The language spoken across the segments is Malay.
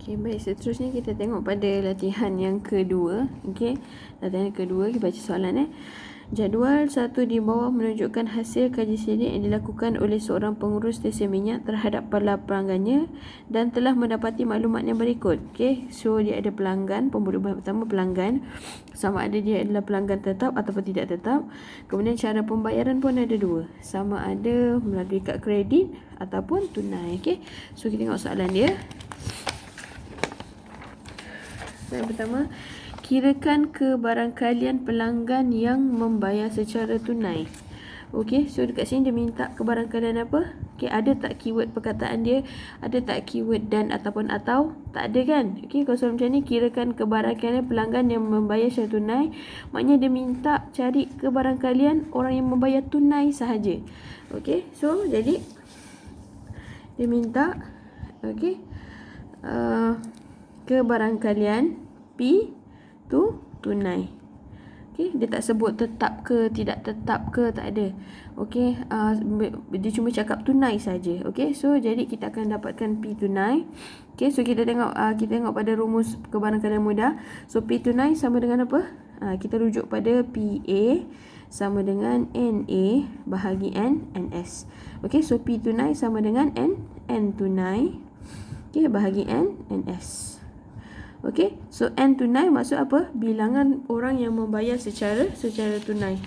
Okay, baik, seterusnya kita tengok pada latihan yang kedua. Okay, latihan yang kedua, kita baca soalan. Jadual 1 di bawah menunjukkan hasil kaji sidik yang dilakukan oleh seorang pengurus stesen minyak terhadap para pelanggannya dan telah mendapati maklumat yang berikut. Okay, so dia ada pelanggan, pembuluh pertama pelanggan, sama ada dia adalah pelanggan tetap ataupun tidak tetap. Kemudian cara pembayaran pun ada dua, sama ada melalui kad kredit ataupun tunai. Okay, so kita tengok soalan dia. Yang pertama, kirakan kebarangkalian pelanggan yang membayar secara tunai. Okey, so dekat sini dia minta kebarangkalian apa? Okey, ada tak keyword perkataan dia? Ada tak keyword dan ataupun atau? Tak ada kan? Okey, kalau soal macam ni, kirakan kebarangkalian pelanggan yang membayar secara tunai, maknanya dia minta cari kebarangkalian orang yang membayar tunai sahaja. Okey, so jadi dia minta kebarangkalian P tu tunai. Okey, dia tak sebut tetap ke tidak tetap ke, tak ada. Okey, dia cuma cakap tunai saja. Okey, so jadi kita akan dapatkan P tunai. Okey, so kita tengok pada rumus kebarangkalian mudah. So P tunai sama dengan apa? Kita rujuk pada PA sama dengan NA bahagi NS. Okey, so P tunai sama dengan N tunai. Okey, bahagi NS. Okey, so N tunai maksud apa? Bilangan orang yang membayar secara tunai.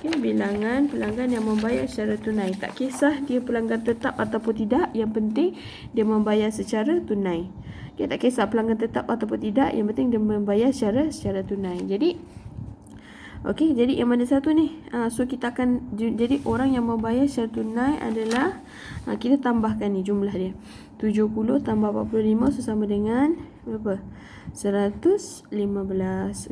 Okey, bilangan pelanggan yang membayar secara tunai. Tak kisah dia pelanggan tetap ataupun tidak, yang penting dia membayar secara tunai. Okey, tak kisah pelanggan tetap ataupun tidak, yang penting dia membayar secara tunai. Jadi okey, jadi yang mana satu ni? So kita akan, jadi orang yang membayar secara tunai adalah, kita tambahkan ni jumlah dia. 70 tambah 45 sama dengan berapa? 115.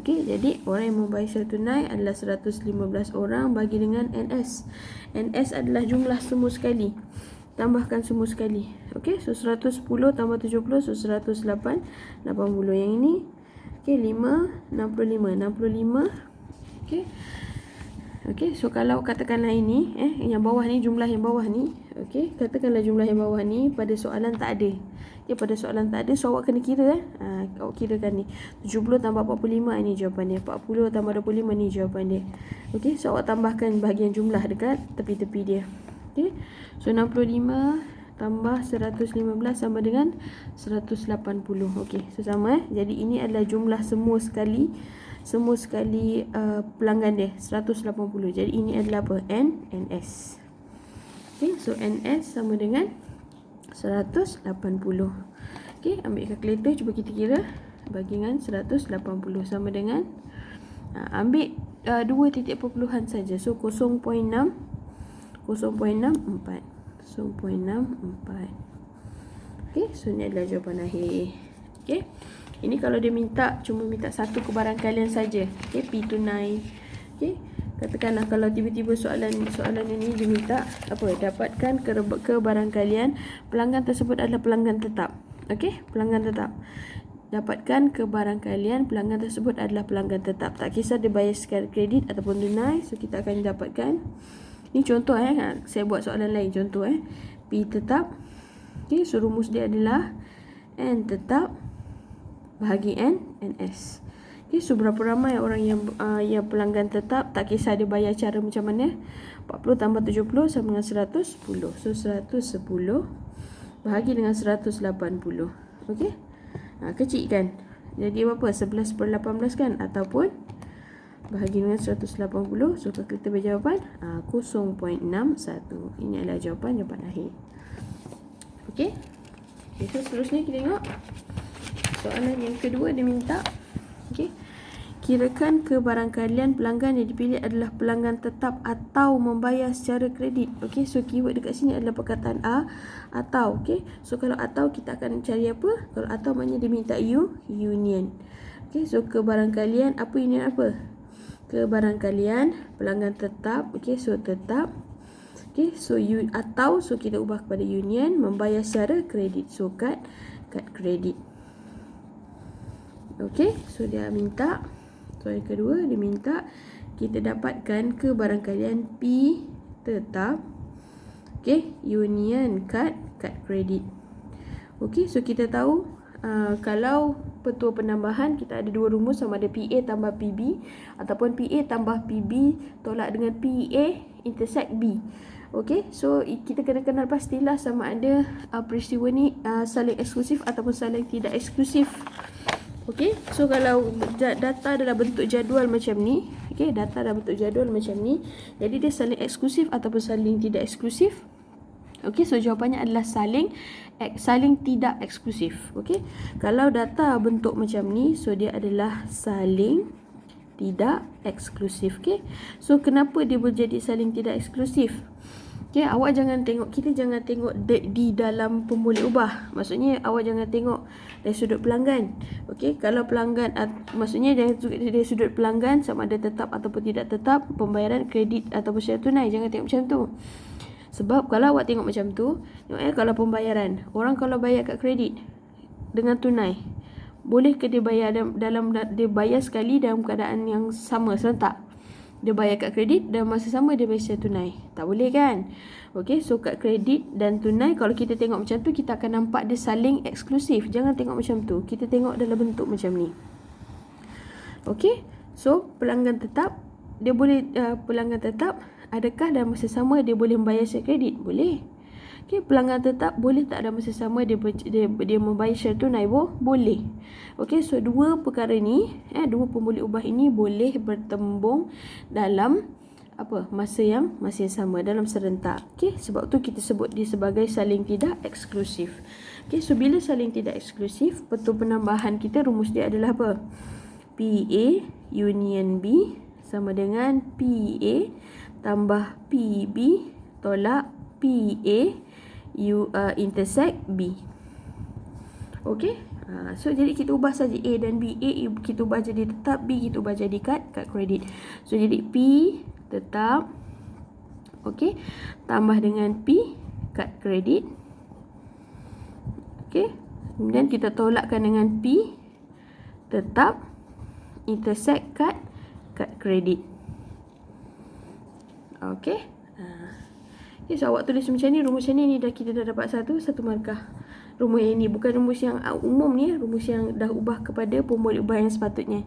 Okey, jadi orang yang membayar secara tunai adalah 115 orang bagi dengan NS. NS adalah jumlah semua sekali. Tambahkan semua sekali. Okey, so 110 tambah 70, so 180. Yang ini, okey, 5, 65. Okey. Okey, so kalau katakanlah ini, yang bawah ni, jumlah yang bawah ni, okey, katakanlah jumlah yang bawah ni pada soalan tak ada. Okey, pada soalan tak ada, so awak kena kira awak kirakan ni. 70 tambah 45 ini jawapan dia. 40 tambah 25 ni jawapan dia. Okey, so awak tambahkan bahagian jumlah dekat tepi-tepi dia. Okey. So 65 tambah 115 sama dengan 180. Okey, so sama Jadi ini adalah jumlah semua sekali pelanggan dia 180. Jadi ini adalah apa? NS. Okey, so NS sama dengan 180. Okey, ambil kalkulator, cuba kita kira. Bagi dengan 180 sama dengan ambil 2 titik perpuluhan saja. So 0.64. Okey, so ni adalah jawapan akhir. Okey. Ini kalau dia cuma minta satu kebarangkalian saja. Okey, P tunai. Okey. Katakanlah kalau tiba-tiba soalan ini dia minta apa? Dapatkan kebarangkalian pelanggan tersebut adalah pelanggan tetap. Okey, pelanggan tetap. Dapatkan kebarangkalian pelanggan tersebut adalah pelanggan tetap. Tak kisah dia bayar secara kredit ataupun tunai, so kita akan dapatkan. Ini contoh saya buat soalan lain contoh P tetap. Okey, so rumus dia adalah N tetap bahagi NS. Okey, so berapa ramai orang yang pelanggan tetap, tak kisah dia bayar cara macam mana. 40 tambah 70 sama dengan 110. So 110 bahagi dengan 180. Okey. Kecil kan? Jadi berapa? 11/18 kan? Ataupun bahagi dengan 180. So kita berjawapan 0.61. Ini adalah jawapan akhir. Okey. So seterusnya kita tengok soalan yang kedua. Dia minta, okey, kirakan kebarangkalian pelanggan yang dipilih adalah pelanggan tetap atau membayar secara kredit. Okey, so keyword dekat sini adalah perkataan atau. Okey, so kalau atau kita akan cari apa? Kalau atau maknanya dia minta union. Okey, so kebarangkalian apa, union apa? Kebarangkalian pelanggan tetap. Okey, so tetap. Okey, so atau, so kita ubah kepada union, membayar secara kredit. So kad kredit. Okey, so dia minta, soalan kedua dia minta kita dapatkan kebarangkalian P tetap, okey, union kad kredit. Okey, so kita tahu kalau petua penambahan kita ada dua rumus, sama ada PA tambah PB ataupun PA tambah PB tolak dengan PA intersect B. Okey, so kita kena kenal pastilah sama ada peristiwa ni saling eksklusif ataupun saling tidak eksklusif. Okey, so kalau data dalam bentuk jadual macam ni, okey, data dalam bentuk jadual macam ni, jadi dia saling eksklusif ataupun saling tidak eksklusif. Okey, so jawapannya adalah saling tidak eksklusif. Okey, kalau data bentuk macam ni, so dia adalah saling tidak eksklusif. Okey, so kenapa dia boleh jadi saling tidak eksklusif? Okey, awak jangan tengok, kita jangan tengok di dalam pemboleh ubah. Maksudnya awak jangan tengok dari sudut pelanggan. Okey, kalau pelanggan maksudnya dari sudut pelanggan sama ada tetap ataupun tidak tetap, pembayaran kredit ataupun secara tunai, jangan tengok macam tu. Sebab kalau awak tengok macam tu, kalau pembayaran, orang kalau bayar kat kredit dengan tunai, bolehkah dia bayar dia bayar sekali dalam keadaan yang sama serentak? Dia bayar kat kredit dan masa sama dia bayar secara tunai. Tak boleh kan? Okey, so kat kredit dan tunai, kalau kita tengok macam tu, kita akan nampak dia saling eksklusif. Jangan tengok macam tu. Kita tengok dalam bentuk macam ni. Okey, so pelanggan tetap, dia boleh pelanggan tetap, adakah dalam masa sama dia boleh membayar secara kredit? Boleh. Okey, pelanggan tetap boleh tak dalam masa sama dia membayar secara tunai? Boleh. Okey, so dua perkara ni, dua pemboleh ubah ini boleh bertembung dalam masa yang sama, dalam serentak. Okey, sebab tu kita sebut dia sebagai saling tidak eksklusif. Okey, so bila saling tidak eksklusif, petua penambahan kita rumus dia adalah apa? PA union B sama dengan PA tambah PB tolak PA intersect B. Okey, so jadi kita ubah saja A dan B. A kita ubah jadi tetap, B kita ubah jadi kad kredit. So jadi P tetap, okey, tambah dengan P kad kredit. Okey, kemudian kita tolakkan dengan P tetap intersect kad kredit. Okey. Okay, so awak tulis macam ni, rumus macam ni kita dah dapat satu markah. Rumus yang ni bukan rumus yang umum ni, rumus yang dah ubah kepada pemboleh ubah yang sepatutnya.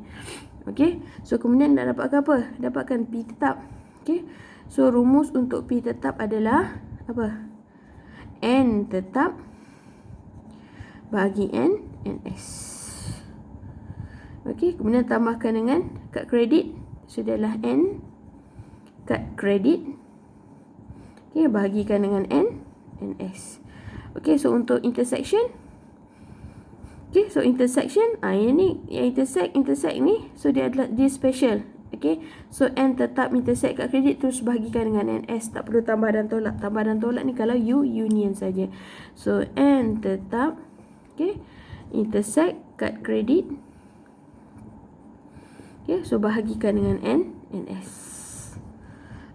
Okey, so kemudian dah dapatkan apa? Dapatkan P tetap. Okey, so rumus untuk P tetap adalah apa? N tetap bagi NS. Okey, kemudian tambahkan dengan kad kredit. So dia adalah N kad kredit. Okey, bahagikan dengan NS. Okey, so untuk intersection, okey, so intersection, yang ni yang intersect ni, so dia special. Okey, so N tetap intersect kad kredit, terus bahagikan dengan NS, tak perlu tambah dan tolak. Tambah dan tolak ni kalau union saja. So N tetap, okey, intersect kad kredit. Okey, so bahagikan dengan NS.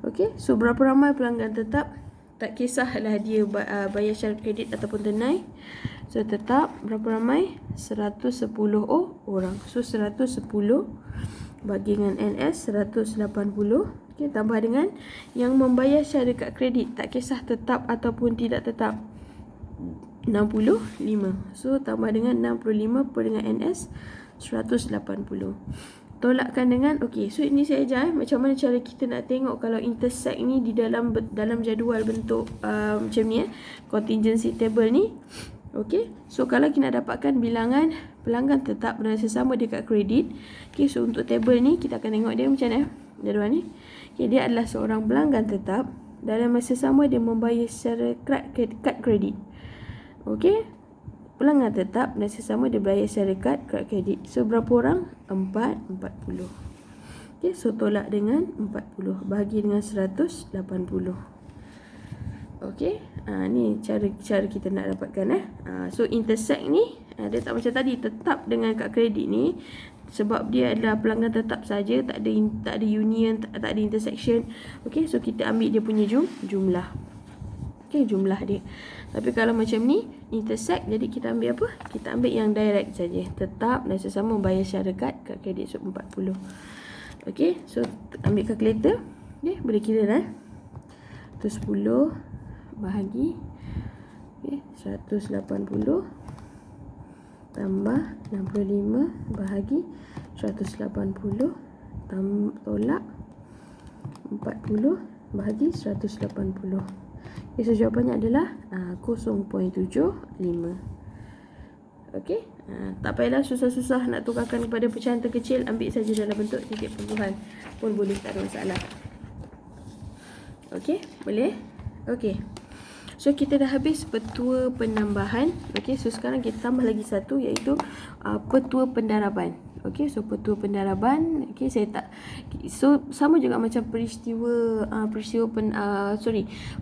Okey, so berapa ramai pelanggan tetap? Tak kisahlah dia bayar secara kredit ataupun tunai. So tetap berapa ramai? 110 orang. So 110 bagi dengan NS 180. Okey, tambah dengan yang membayar secara kad kredit, tak kisah tetap ataupun tidak tetap, 65. So tambah dengan 65 per dengan NS 180. Tolakkan dengan, okey, so ini saya ajar macam mana cara kita nak tengok kalau intersect ni di dalam jadual bentuk macam ni, contingency table ni. Okey, so kalau kita nak dapatkan bilangan pelanggan tetap dan sesama dekat kredit, okey, so untuk table ni kita akan tengok dia macam mana jadual ni. Okey, dia adalah seorang pelanggan tetap, dalam masa sama dia membayar secara kad kredit. Okey, pelanggan tetap dan sesama dia bayar secara kad kredit. So berapa orang? 40. Okey, so tolak dengan 40 bahagi dengan 180. Okey, ni cara kita nak dapatkan so intersect ni dia tak macam tadi tetap dengan kad kredit ni, sebab dia adalah pelanggan tetap saja, tak ada union, tak ada intersection. Okey, so kita ambil dia punya jumlah. Okey, jumlah dia. Tapi kalau macam ni intersect, jadi kita ambil apa? Kita ambil yang direct saja, tetap dan sesama bayar secara kad kredit, so 40. Okey, so ambil kalkulator. Okey, boleh kira dah. Tu 10 bahagi 180 tambah 65 bahagi 180 tolak 40 bahagi 180. Okay, so jawapannya adalah 0.75. Okey, tak payahlah susah-susah nak tukarkan kepada pecahan terkecil, ambil saja dalam bentuk titik pengumuman pun boleh, tak ada masalah. Okey, boleh? Okey. So kita dah habis petua penambahan. Okey, so sekarang kita tambah lagi satu, iaitu petua pendaraban. Okey, so petua pendaraban, okey, so sama juga macam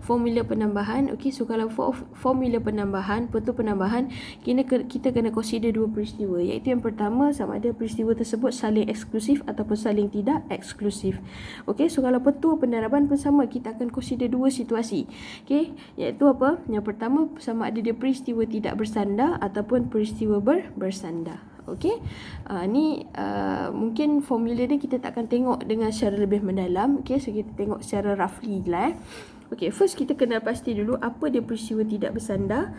formula penambahan. Okey, so kalau formula penambahan, petua penambahan, kita kena consider dua peristiwa, iaitu yang pertama, sama ada peristiwa tersebut saling eksklusif ataupun saling tidak eksklusif. Okey, so kalau petua pendaraban pun sama, kita akan consider dua situasi. Okey, iaitu apa? Yang pertama, sama ada dia peristiwa tidak bersandar ataupun peristiwa bersandar. Okey, ni mungkin formula ni kita tak akan tengok dengan secara lebih mendalam. Okey, so kita tengok secara roughly lah. Okey, first kita kena pasti dulu apa dia peristiwa tidak bersandar.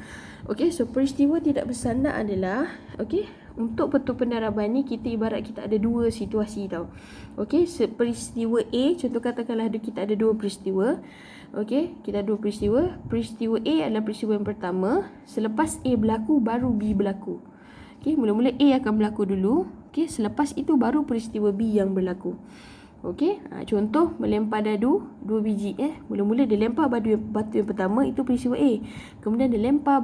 Okey, so peristiwa tidak bersandar adalah, okey, untuk petua pendaraban ni kita ada dua situasi tau. Okey, peristiwa A, contoh katakanlah kita ada dua peristiwa. Okey, kita ada dua peristiwa. Peristiwa A adalah peristiwa yang pertama. Selepas A berlaku, baru B berlaku. Okey, mula-mula A akan berlaku dulu. Okey, selepas itu baru peristiwa B yang berlaku. Okey, contoh melempar dadu 2 biji. Mula-mula dia lempar batu yang pertama, itu peristiwa A. Kemudian dia lempar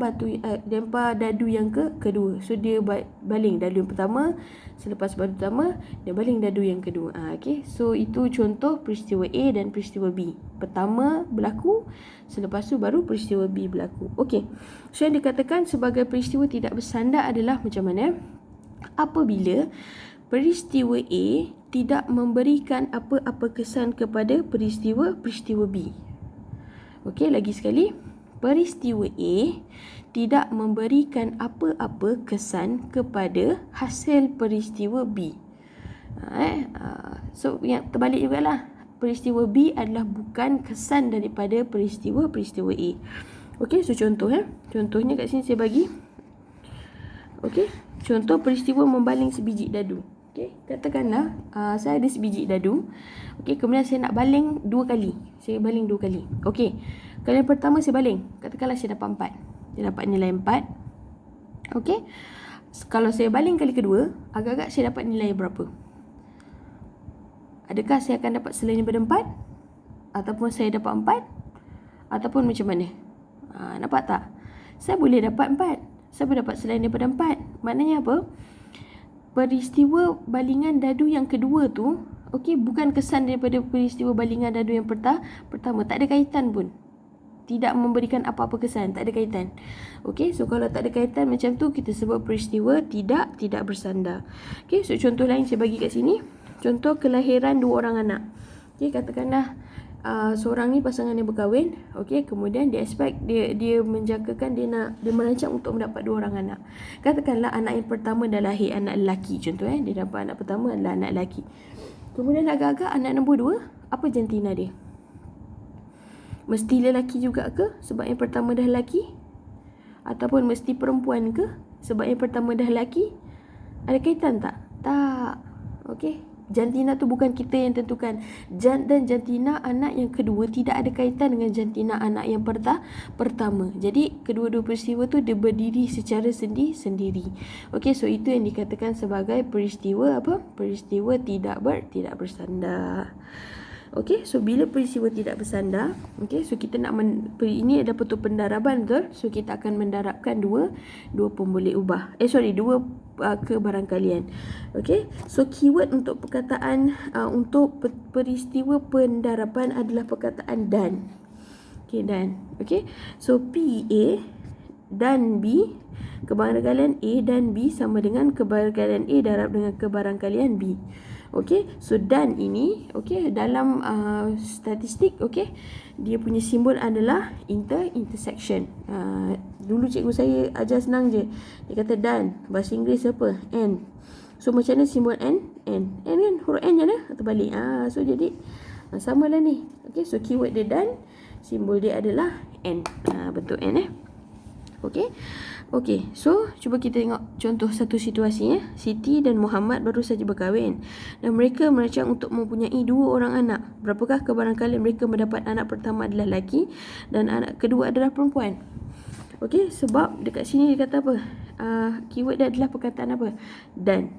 dadu yang kedua. So dia baling dadu yang pertama, selepas batu pertama dia baling dadu yang kedua. Okey, so itu contoh peristiwa A dan peristiwa B. Pertama berlaku, selepas tu baru peristiwa B berlaku. Okey, so yang dikatakan sebagai peristiwa tidak bersandar adalah macam mana? Apabila peristiwa A tidak memberikan apa-apa kesan kepada peristiwa B. Okey, lagi sekali. Peristiwa A tidak memberikan apa-apa kesan kepada hasil peristiwa B. So, yang terbalik jugalah. Peristiwa B adalah bukan kesan daripada peristiwa A. Okey, so contoh contohnya kat sini saya bagi. Okey, contoh peristiwa membaling sebiji dadu. Okey, katakanlah saya ada sebiji dadu. Okey, kemudian saya nak baling 2 kali. Saya baling 2 kali. Okey, kali yang pertama saya baling, katakanlah saya dapat 4. Saya dapat nilai 4. Okey, kalau saya baling kali kedua, agak-agak saya dapat nilai berapa? Adakah saya akan dapat selain daripada 4? Ataupun saya dapat 4? Ataupun macam mana? Nampak tak? Saya boleh dapat 4. Saya boleh dapat selain daripada 4. Maknanya apa? Peristiwa balingan dadu yang kedua tu, okey, bukan kesan daripada peristiwa balingan dadu yang pertama. Tak ada kaitan pun. Tidak memberikan apa-apa kesan, tak ada kaitan. Okey, so kalau tak ada kaitan macam tu, kita sebut peristiwa tidak bersandar. Okey, so contoh lain saya bagi kat sini. Contoh kelahiran 2 orang anak. Okey, katakanlah seorang ni pasangan yang berkahwin. Okey, kemudian dia expect dia menjangkakan dia merancang untuk mendapat 2 orang anak. Katakanlah anak yang pertama dah lahir, anak lelaki contoh. Dia dapat anak pertama adalah anak lelaki. Kemudian agak-agak anak nombor 2, apa jantina dia? Mesti lelaki juga ke sebab yang pertama dah lelaki? Ataupun mesti perempuan ke sebab yang pertama dah lelaki? Ada kaitan tak? Tak. Okey, jantina tu bukan kita yang tentukan. Dan jantina anak yang kedua tidak ada kaitan dengan jantina anak yang pertama. Jadi kedua-dua peristiwa tu dia berdiri secara sendiri. Okey, so itu yang dikatakan sebagai peristiwa apa? Peristiwa tidak bersandar. Okey, so bila peristiwa tidak bersandar, okey, so kita nak ini adalah petua pendaraban, betul? So kita akan mendarabkan dua pemboleh ubah. Dua kebarangkalian. Okey, so keyword untuk perkataan untuk peristiwa pendaraban adalah perkataan dan. Okey, dan. Okey, so P A dan B, kebarangkalian A dan B sama dengan kebarangkalian A darab dengan kebarangkalian B. Okey, so dan ini, okey, dalam statistik, okey, dia punya simbol adalah intersection. Dulu cikgu saya ajar senang je. Dia kata dan, bahasa Inggeris apa? And. So macam mana simbol N? N kan, huruf N je lah, terbalik. So jadi samalah ni. Okey, so keyword dia dan, simbol dia adalah N. Bentuk N. Okey. Okey, so cuba kita tengok contoh satu situasi. Siti dan Muhammad baru saja berkahwin dan mereka merancang untuk mempunyai 2 orang anak. Berapakah kebarangkalian mereka mendapat anak pertama adalah lelaki dan anak kedua adalah perempuan? Okey, sebab dekat sini dia kata apa? Keyword dia adalah perkataan apa? Dan.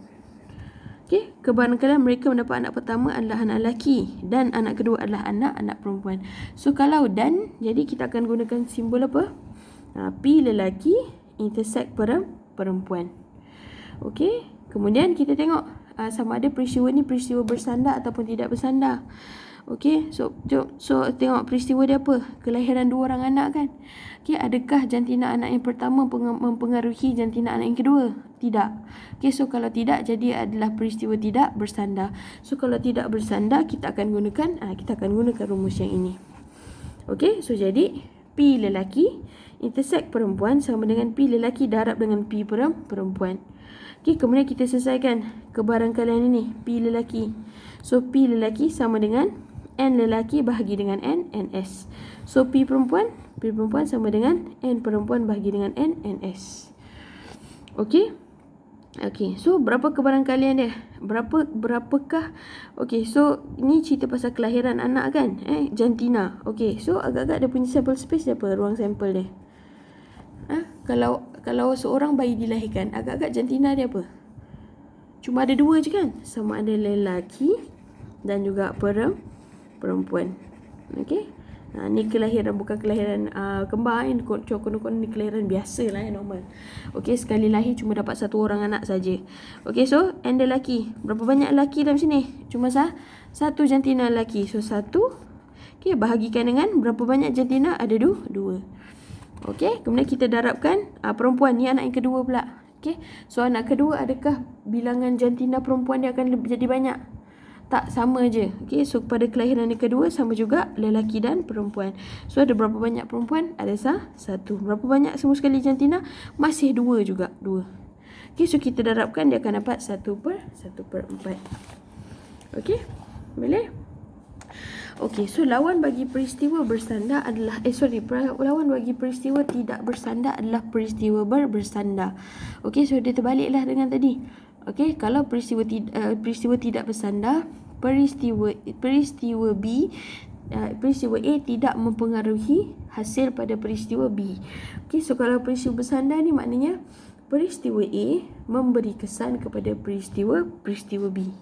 Okey, kebarangkalian mereka mendapat anak pertama adalah anak lelaki dan anak kedua adalah anak perempuan. So kalau dan, jadi kita akan gunakan simbol apa? P lelaki intersect perempuan. Okey, kemudian kita tengok sama ada peristiwa ni peristiwa bersandar ataupun tidak bersandar. Okey, so tengok peristiwa dia apa? Kelahiran 2 orang anak kan? Okey, adakah jantina anak yang pertama mempengaruhi jantina anak yang kedua? Tidak. Okey, so kalau tidak, jadi adalah peristiwa tidak bersandar. So kalau tidak bersandar, kita akan gunakan rumus yang ini. Okey, so jadi P lelaki intersect perempuan sama dengan P lelaki darab dengan P perempuan. Okey, kemudian kita selesaikan kebarangkalian ini. P lelaki. So P lelaki sama dengan N lelaki bahagi dengan NS. So P perempuan sama dengan N perempuan bahagi dengan NS. Okey. Okey, so berapa kebarangkalian dia? Berapakah? Okey, so ini cerita pasal kelahiran anak kan? Jantina. Okey, so agak-agak dia punya sample space dia apa? Ruang sampel dia. Kalau seorang bayi dilahirkan, agak-agak jantina dia apa? Cuma ada 2 je kan? Sama ada lelaki dan juga perempuan. Okey. Ni kelahiran, bukan kelahiran kembar ni. Konon-konon ni kelahiran biasa lah, normal. Okey, sekali lahir cuma dapat 1 orang anak saja. Okey, so and lelaki. Berapa banyak lelaki dalam sini? Cuma 1 jantina lelaki. So 1. Okey, bahagikan dengan berapa banyak jantina? Ada 2. Okey, kemudian kita darabkan perempuan ni anak yang kedua pula. Okey, so anak kedua, adakah bilangan jantina perempuan dia akan jadi banyak? Tak, sama je. Okey, so pada kelahiran yang kedua sama juga lelaki dan perempuan. So ada berapa banyak perempuan? Ada 1. Berapa banyak semua sekali jantina? Masih 2 juga, 2. Okey, so kita darabkan dia akan dapat 1/4. Okey, boleh? Okey, so lawan bagi peristiwa bersandar adalah lawan bagi peristiwa tidak bersandar adalah peristiwa bersandar. Okey, so dia terbaliklah dengan tadi. Okey, kalau peristiwa tidak bersandar, peristiwa A tidak mempengaruhi hasil pada peristiwa B. Okey, so kalau peristiwa bersandar ni maknanya peristiwa A memberi kesan kepada peristiwa B.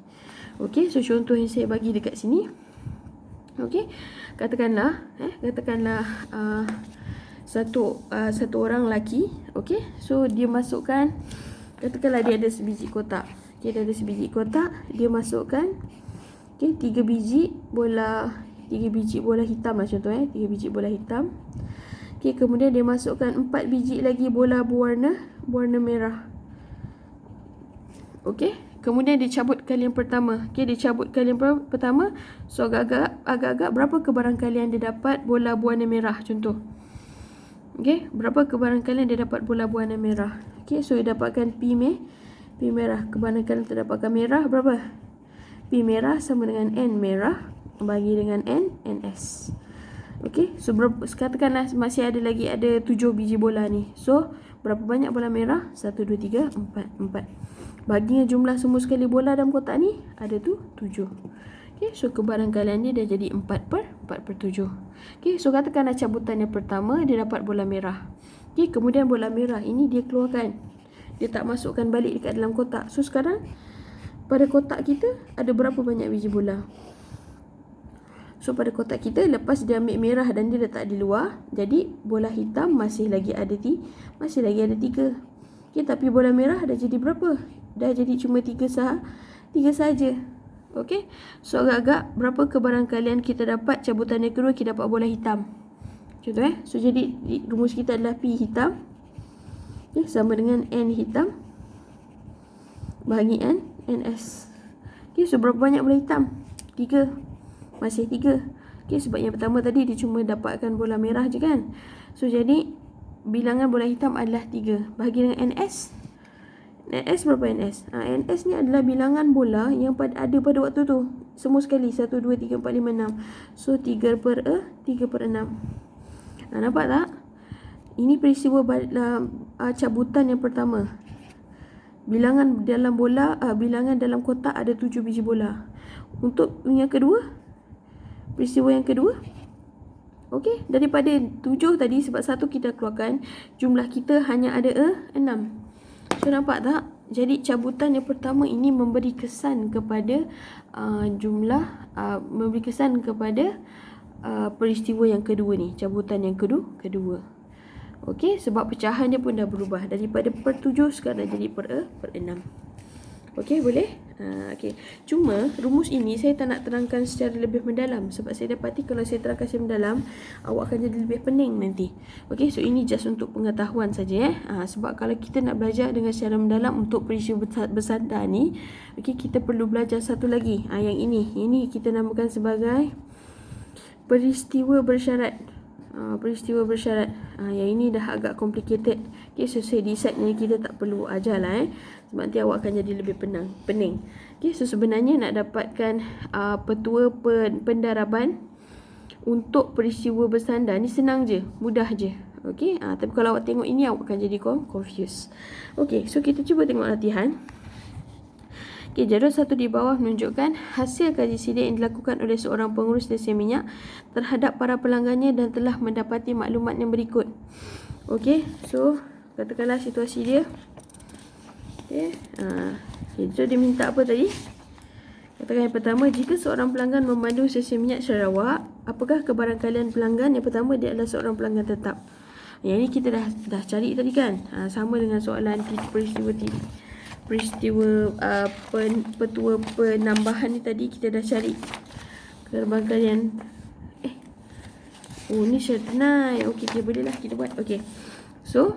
Okey, so contoh yang saya bagi dekat sini. Okey, katakanlah satu orang lelaki. Okey, so dia masukkan, katakanlah dia ada sebiji kotak. Okey, dia ada sebiji kotak, dia masukkan 3 biji bola hitam lah contoh 3 biji bola hitam. Okey, kemudian dia masukkan 4 biji lagi bola berwarna merah. Okey, kemudian dia cabut kali yang pertama. Okey, dia cabut kali yang pertama. So agak-agak berapa kebarangkalian dia dapat bola berwarna merah contoh. Okey, berapa kebarangkalian dia dapat bola berwarna merah? Okey, so dia dapatkan P merah. Kebarangkalian terdapatkan merah berapa? P merah sama dengan N merah bagi dengan NS. Okey, so katakanlah masih ada 7 biji bola ni. So berapa banyak bola merah? 1, 2, 3, 4. Baginya jumlah semua sekali bola dalam kotak ni ada tu 7. Okey, so kebarangkalian dia dah jadi 4/7. Okey, so katakanlah cabutan yang pertama dia dapat bola merah. Okey, kemudian bola merah ini dia keluarkan. Dia tak masukkan balik dekat dalam kotak. So sekarang pada kotak kita ada berapa banyak biji bola? So pada kotak kita, lepas dia ambil merah dan dia letak di luar, jadi bola hitam masih lagi ada 3. Okey, tapi bola merah dah jadi berapa? Dah jadi cuma 3 saja. Okey, so agak-agak berapa kebarangkalian kita dapat cabutan yang kedua kita dapat bola hitam? Contoh so jadi rumus kita adalah P hitam sama dengan N hitam bahagi NS. Okey, so berapa banyak bola hitam? 3. Masih 3. Okey, sebab yang pertama tadi dia cuma dapatkan bola merah je kan. So jadi bilangan bola hitam adalah 3 bahagi dengan NS. NS berapa NS? NS ni adalah bilangan bola yang ada pada waktu tu. Semua sekali 1, 2, 3, 4, 5, 6. So 3/6. Nampak tak? Ini peristiwa cabutan yang pertama. Bilangan dalam bola, bilangan dalam kotak ada 7 biji bola. Untuk yang kedua, peristiwa yang kedua, okey, daripada 7 tadi, sebab 1 kita keluarkan, jumlah kita hanya ada 6. So nampak tak? Jadi cabutan yang pertama ini memberi kesan kepada memberi kesan kepada peristiwa yang kedua ni, cabutan yang kedua. Okey, sebab pecahan dia pun dah berubah daripada per 7 sekarang jadi per 6. Okey, boleh? Okey. Cuma rumus ini saya tak nak terangkan secara lebih mendalam sebab saya dapati kalau saya terangkan secara mendalam, awak akan jadi lebih pening nanti. Okey, so ini just untuk pengetahuan saja sebab kalau kita nak belajar dengan secara mendalam untuk peristiwa bersandar ni, okey, kita perlu belajar satu lagi. Yang ini kita namakan sebagai peristiwa bersyarat. Peristiwa bersyarat. Yang ini dah agak complicated. Okay, so saya decide ni kita tak perlu ajar lah sebab nanti awak akan jadi lebih pening. Okay, so sebenarnya nak dapatkan petua pendaraban untuk peristiwa bersandar ni senang je, mudah je. Okay, tapi kalau awak tengok ini awak akan jadi confused. Okay, so kita cuba tengok latihan. Okay, jadual 1 di bawah menunjukkan hasil kaji sidik yang dilakukan oleh seorang pengurus stesen minyak terhadap para pelanggannya dan telah mendapati maklumat yang berikut. Okay, so katakanlah situasi dia. Okay, so dia minta apa tadi? Katakan yang pertama, jika seorang pelanggan memandu stesen minyak Sarawak, apakah kebarangkalian pelanggan? Yang pertama, dia adalah seorang pelanggan tetap. Yang ini kita dah cari tadi kan? Sama dengan soalan peristiwa petua penambahan ni tadi kita dah cari kebarangkalian. Ni senang. Okey, boleh lah kita buat. Okey, so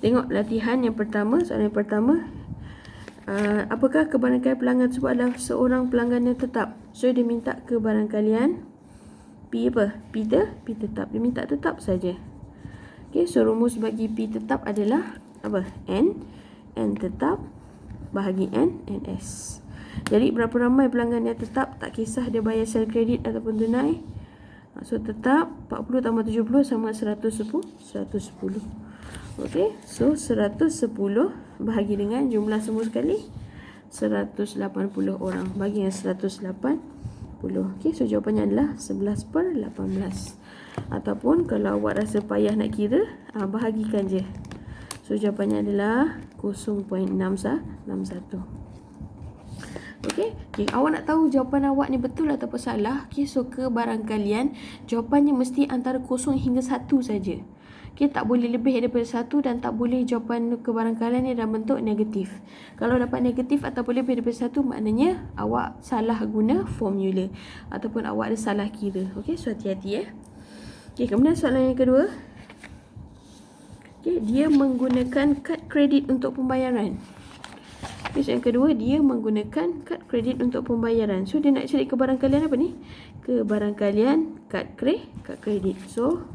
tengok latihan yang pertama. Soalan yang pertama, apakah kebarangkalian pelanggan tersebut adalah seorang pelanggan yang tetap? So dia minta kebarangkalian P apa? P tetap. Dia minta tetap saja. Okey, so rumus bagi P tetap adalah apa? N tetap bahagi NS. Jadi berapa ramai pelanggan yang tetap, tak kisah dia bayar secara kredit ataupun tunai. So tetap 40 tambah 70 sama 110. Okey, so 110 bahagi dengan jumlah semua sekali 180 orang, bagi yang 180. Okey, so jawapannya adalah 11/18. Ataupun kalau awak rasa payah nak kira, bahagikan je. So jawapannya adalah 0.61. Okey, awak nak tahu jawapan awak ni betul ataupun salah. Okey, so kebarangkalian jawapannya mesti antara 0 hingga 1 saja. Okey, tak boleh lebih daripada 1 dan tak boleh jawapan kebarangkalian ni dalam bentuk negatif. Kalau dapat negatif ataupun lebih daripada 1, maknanya awak salah guna formula ataupun awak ada salah kira. Okey, so hati-hati Okey, kemudian soalan yang kedua. Okey, dia menggunakan kad kredit untuk pembayaran. Okay, so yang kedua, dia menggunakan kad kredit untuk pembayaran. So dia nak cari kebarangkalian apa ni? Kebarangkalian kad kredit. So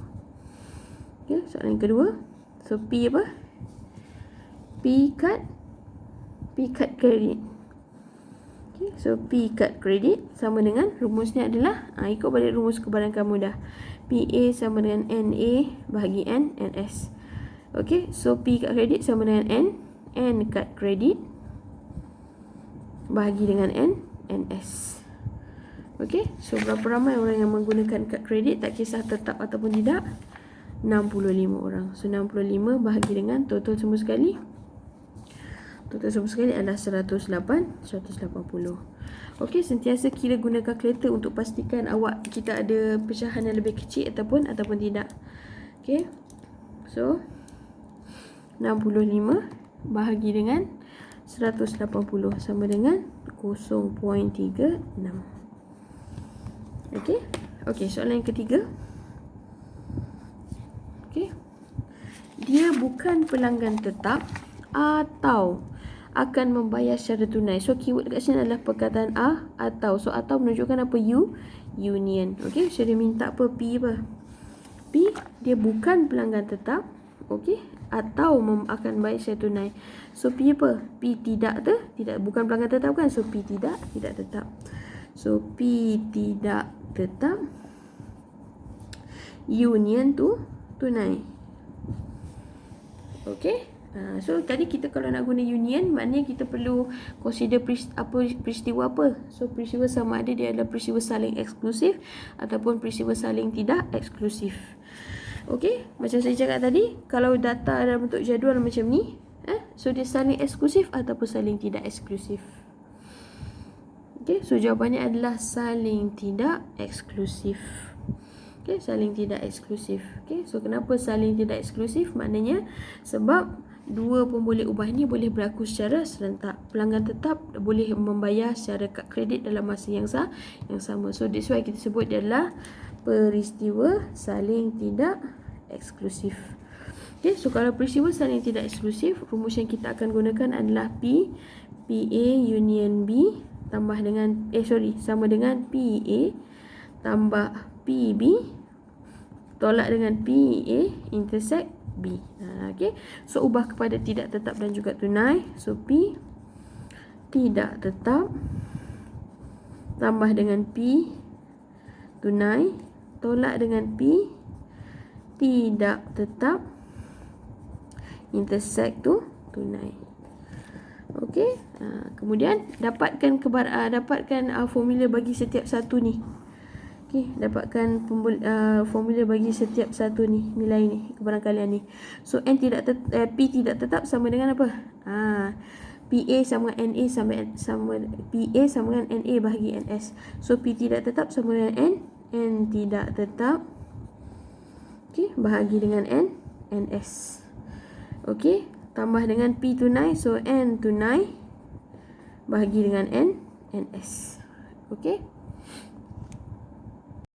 okay, soalan yang kedua. So P apa? P kad kredit. Okay, so P kad kredit sama dengan rumusnya adalah ikut balik rumus kebarangkalian mudah. PA sama dengan NA bahagi NS. Okey, so P kad kredit sama dengan N kad kredit bahagi dengan NS. Okey, so berapa ramai orang yang menggunakan kad kredit, tak kisah tetap ataupun tidak? 65 orang. So 65 bahagi dengan total semua sekali. Total semua sekali adalah 180. Okey, sentiasa kira guna kalkulator untuk pastikan kita ada pecahan yang lebih kecil ataupun tidak. Okey, so 65 bahagi dengan 180 sama dengan 0.36. Okey, soalan yang ketiga. Okey, dia bukan pelanggan tetap atau akan membayar secara tunai. So keyword dekat sini adalah perkataan atau. So atau menunjukkan apa? Union. Okey, so dia minta apa? P apa? P, dia bukan pelanggan tetap. Okey, atau akan bayar secara tunai. So P apa? P tidak bukan pelanggan tetap kan? So P tidak tetap. So P tidak tetap union tu tunai. Okey. So tadi kita kalau nak guna union, maknanya kita perlu consider peristiwa apa. So peristiwa sama ada dia adalah peristiwa saling eksklusif ataupun peristiwa saling tidak eksklusif. Okey, macam saya cakap tadi, kalau data dalam bentuk jadual macam ni, so dia saling eksklusif ataupun saling tidak eksklusif. Okey, so jawapannya adalah saling tidak eksklusif. Okey, saling tidak eksklusif. Okey, so kenapa saling tidak eksklusif? Maknanya sebab dua pemboleh ubah ni boleh berlaku secara serentak. Pelanggan tetap boleh membayar secara kad kredit dalam masa yang sama. So that's why kita sebut dia adalah peristiwa saling tidak eksklusif. Okay, so kalau peristiwa saling tidak eksklusif, rumus yang kita akan gunakan adalah PA union B tambah dengan sama dengan PA tambah PB tolak dengan PA intersect B. Okay, so ubah kepada tidak tetap dan juga tunai. So P tidak tetap tambah dengan P tunai tolak dengan P tidak tetap intersect tu tunai. Okey, kemudian dapatkan formula bagi setiap satu ni. Okey, dapatkan formula bagi setiap satu ni, nilai ni, kebarangkalian ni. So P tidak tetap sama dengan apa? PA sama NA sama PA sama dengan NA bahagi NS. So P tidak tetap sama dengan N tidak tetap bahagi dengan NS. Okey, tambah dengan P tunai, so N tunai bahagi dengan NS. Okey.